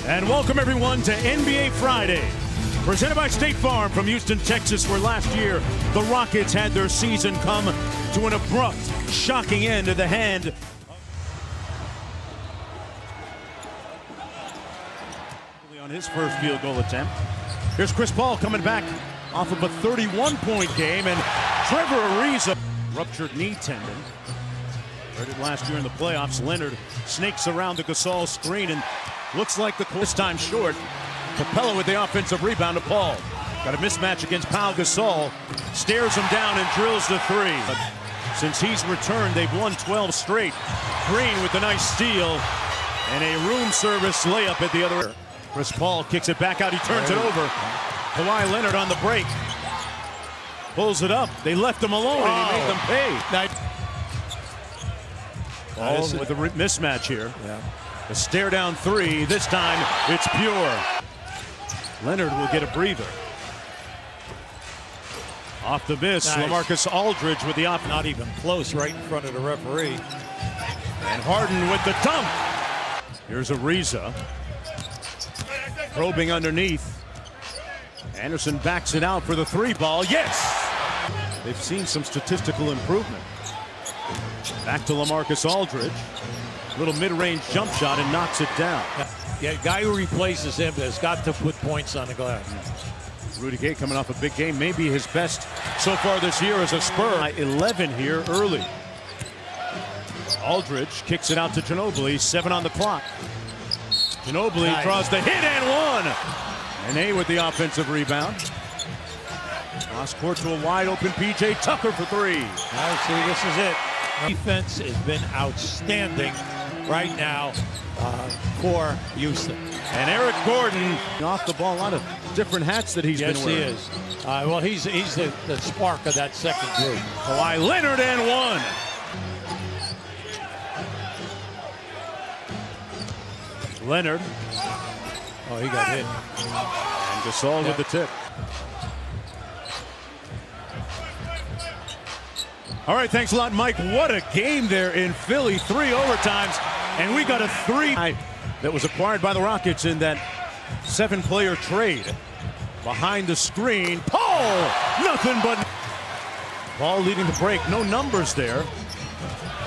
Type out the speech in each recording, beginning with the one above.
And welcome everyone to NBA Friday, presented by State Farm from Houston, Texas, where last year the Rockets had their season come to an abrupt, shocking end at the hand on his first field goal attempt. Here's Chris Paul coming back off of a 31-point game, and Trevor Ariza, ruptured knee tendon. Heard it last year in the playoffs. Leonard snakes around the Gasol screen and looks like this time short. Capella with the offensive rebound to Paul. Got a mismatch against Pau Gasol. Stares him down and drills the three. But since he's returned, they've won 12 straight. Green with the nice steal and a room service layup at the other. Chris Paul kicks it back out. He turns it over. Kawhi Leonard on the break. Pulls it up. They left him alone and he made them pay. Paul with a mismatch here. Yeah. A stare down three. This time it's pure. Leonard will get a breather. Off the miss, nice. LaMarcus Aldridge with the op. Not even close, right in front of the referee. And Harden with the dunk. Here's Ariza. Probing underneath. Anderson backs it out for the three ball. Yes! They've seen some statistical improvement. Back to LaMarcus Aldridge. Little mid-range jump shot and knocks it down. Yeah, guy who replaces him has got to put points on the glass. Rudy Gay coming off a big game, maybe his best so far this year as a Spur. 11 here early. Aldridge kicks it out to Ginobili, 7 on the clock. Ginobili draws the hit and one. And A with the offensive rebound. Cross court to a wide open PJ Tucker for three. I see, this is it. Defense has been outstanding right now for Houston. And Eric Gordon off the ball, a lot of different hats that he's been wearing. Yes, he is. Well, he's the spark of that second group. Kawhi Leonard and one. Leonard. Oh, he got hit. And Gasol with the tip. All right, thanks a lot, Mike. What a game there in Philly. 3 overtimes, and we got a 3 that was acquired by the Rockets in that 7-player trade. Behind the screen, Paul, nothing but. Paul leading the break, no numbers there.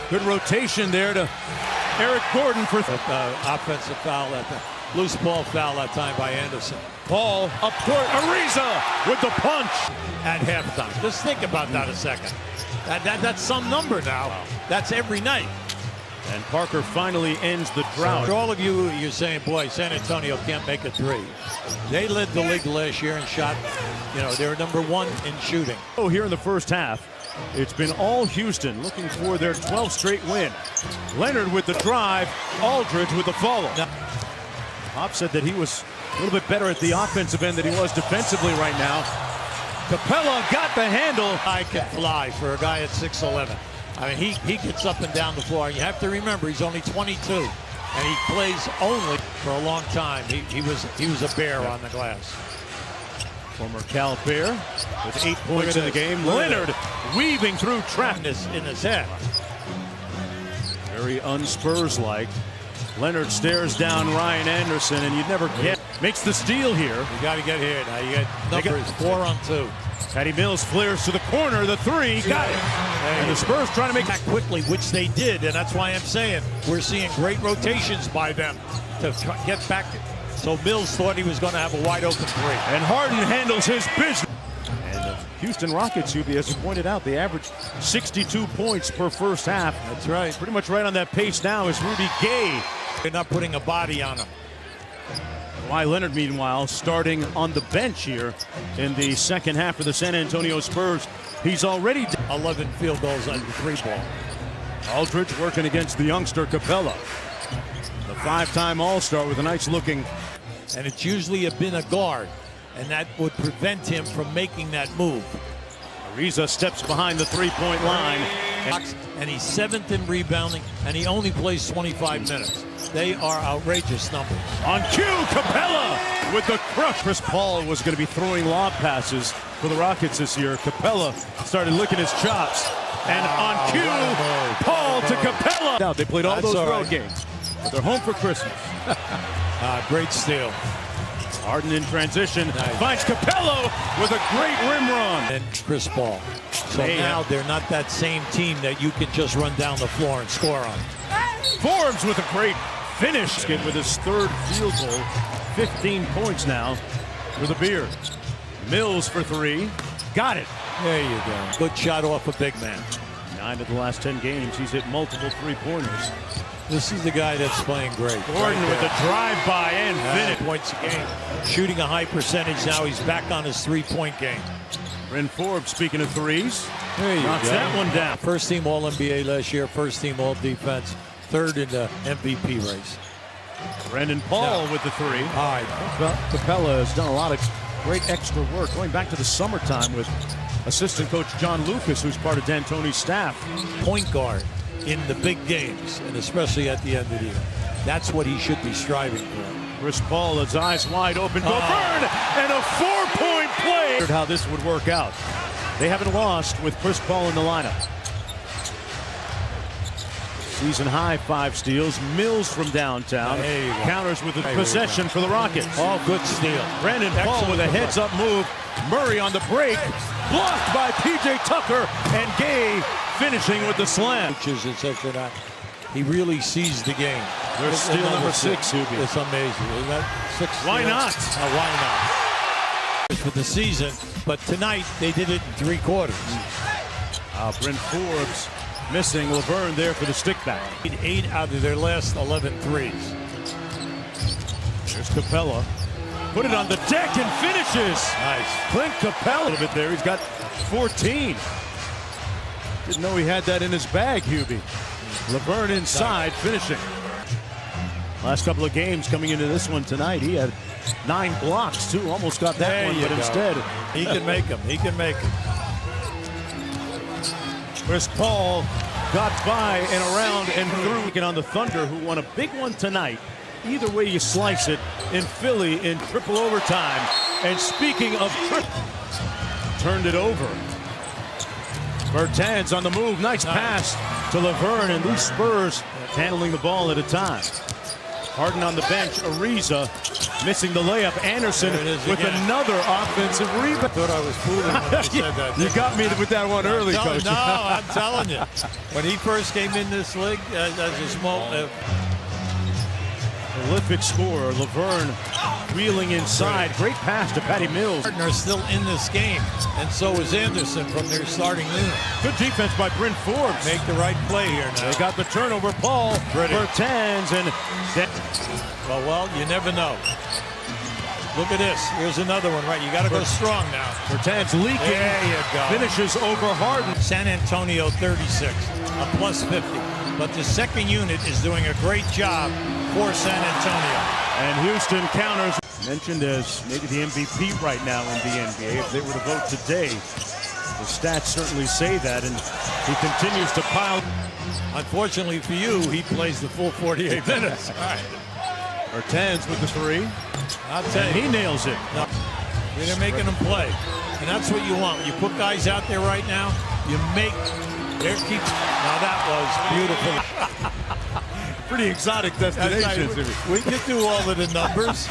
Good rotation there to Eric Gordon for offensive foul at the loose ball foul that time by Anderson. Paul up court, Ariza with the punch at halftime. Just think about that a second. That's some number now. Wow. That's every night. And Parker finally ends the drought. For all of you, you're saying, boy, San Antonio can't make a three. They led the league last year in shot. You know, they're #1 in shooting. Oh, here in the first half, it's been all Houston looking for their 12th straight win. Leonard with the drive, Aldridge with the follow. Now, Pop said that he was a little bit better at the offensive end than he was defensively right now. Capella got the handle. I can fly for a guy at 6'11". I mean, he gets up and down the floor. You have to remember, he's only 22, and he plays only for a long time. He was a bear on the glass. Former Cal Bear with 8 points in the game. Leonard weaving through traffic in his head. Very un-Spurs-like. Leonard stares down Ryan Anderson, and you'd never get. Makes the steal here. You got to get here. Now you got numbers 4 on 2. Patty Mills flares to the corner. The three, got it. And the Spurs trying to make that quickly, which they did, and that's why I'm saying we're seeing great rotations by them to get back. So Mills thought he was going to have a wide open three. And Harden handles his business. And the Houston Rockets, UB, as you pointed out, they average 62 points per first half. That's right. Pretty much right on that pace now is Rudy Gay. They're not putting a body on him. Kawhi Leonard, meanwhile, starting on the bench here in the second half for the San Antonio Spurs. He's already 11 field goals on the three ball. Aldridge working against the youngster Capella. The 5-time All-Star with a nice looking. And it's usually been a guard, and that would prevent him from making that move. Ariza steps behind the three-point line. And he's 7th in rebounding, and he only plays 25 minutes. They are outrageous numbers. On cue, Capella with the crush. Chris Paul was going to be throwing lob passes for the Rockets this year. Capella started licking his chops. And on cue, Paul to Capella. Now, they played all those road games, but they're home for Christmas. Great steal. Harden in transition. Nice. Finds Capello with a great rim run. And Chris Paul. So Man. now they're not that same team that you can just run down the floor and score on. Forbes with a great finish with his third field goal. 15 points now for the Beard. Mills for three. Got it. There you go. Good shot off a big man. 9 of the last 10 games, he's hit multiple three-pointers. This is the guy that's playing great. Gordon with the drive-by and finish. Points a game. Shooting a high percentage now. He's back on his three-point game. Bryn Forbes, speaking of threes, There you knocks go. that one down. First team All-NBA last year. First team All-Defense. Third in the MVP race. Brandon Paul No. with the three. All right. Capella has done a lot of great extra work going back to the summertime with assistant coach John Lucas, who's part of D'Antoni's staff. Point guard in the big games, and especially at the end of the year. That's what he should be striving for. Chris Paul, his eyes wide open. Go burn! And a 4-point play. How this would work out. They haven't lost with Chris Paul in the lineup. Season high 5 steals. Mills from downtown. There you go. Counters with a There you possession for the Rockets. Oh, good steal. Brandon Paul with a heads-up move. Murray on the break. Blocked by P.J. Tucker. And Gay finishing with the slam. Coaches and such or not. He really sees the game. There's steal number 6, Hubie. It's amazing. Isn't that 6? Why not? Why not? For the season, but tonight they did it in 3 quarters. Bryn Forbes missing. Laverne there for the stick back. 8 out of their last 11 threes. There's Capella. Put it on the deck and finishes. Nice. Clint Capella a little bit there. He's got 14. Didn't know he had that in his bag, Hubie. Laverne inside, finishing. Last couple of games coming into this one tonight, he had 9 blocks, too. Almost got that There one, you but go. instead. He can make them. He can make them. Chris Paul got by and around and through. On the Thunder, who won a big one tonight. Either way you slice it, in Philly in triple overtime. And speaking of turned it over. Bertans on the move. Nice pass to Laverne, and these Spurs handling the ball at a time. Harden on the bench. Ariza missing the layup. Anderson with another offensive rebound. Thought I was fooling when I said that. You got me with that one early, Coach. No, I'm telling you. When he first came in this league as a small... Prolific scorer, Laverne wheeling inside. Great pass to Patty Mills. Partner still in this game, and so is Anderson from their starting unit. Good defense by Bryn Forbes. Make the right play here now. They got the turnover. Paul, Bertans, and Well, you never know. Look at this. Here's another one, right? You got to go strong now. Bertans leaking. There you go. Finishes over Harden. San Antonio 36, a plus 50. But the second unit is doing a great job for San Antonio. And Houston counters. Mentioned as maybe the MVP right now in the NBA. If they were to vote today, the stats certainly say that. And he continues to pile. Unfortunately for you, he plays the full 48 minutes. All right. Bertans with the three. I'll tell you. He nails it. No, they're making them play. And that's what you want. You put guys out there right now, you make their keep. Now that was beautiful. Pretty exotic destinations. We could do all of the numbers.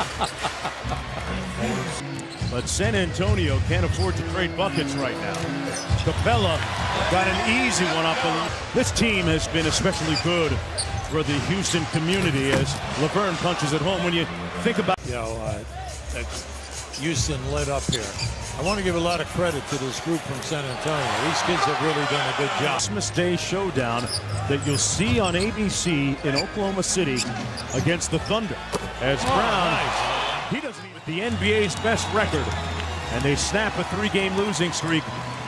But San Antonio can't afford to trade buckets right now. Capella got an easy one up. This team has been especially good for the Houston community as Laverne punches it home. When you think about, That's Houston lit up here. I want to give a lot of credit to this group from San Antonio. These kids have really done a good job. Christmas Day showdown that you'll see on ABC in Oklahoma City against the Thunder. As Brown, he doesn't even the NBA's best record, and they snap a 3-game losing streak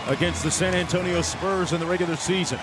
against the San Antonio Spurs in the regular season.